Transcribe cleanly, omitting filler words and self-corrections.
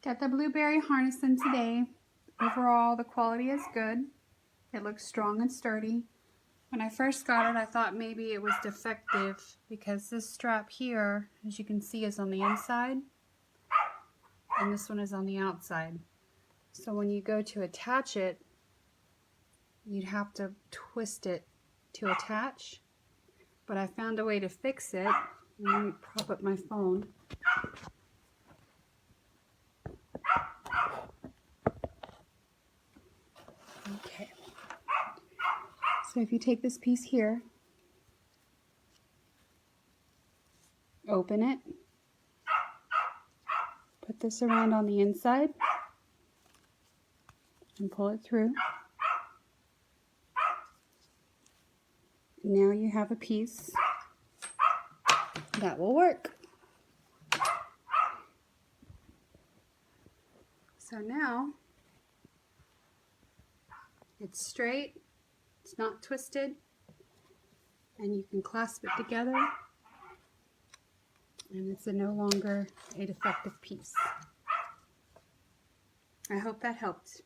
Got the blueberry harness in today. Overall, the quality is good. It looks strong and sturdy. When I first got it, I thought maybe it was defective because this strap here, as you can see, is on the inside and this one is on the outside. So when you go to attach it, you'd have to twist it to attach. But I found a way to fix it. Let me prop up my phone. Okay. So if you take this piece here, open it, put this around on the inside, and pull it through. Now you have a piece that will work. So now it's straight, it's not twisted, and you can clasp it together, and it's no longer a defective piece. I hope that helped.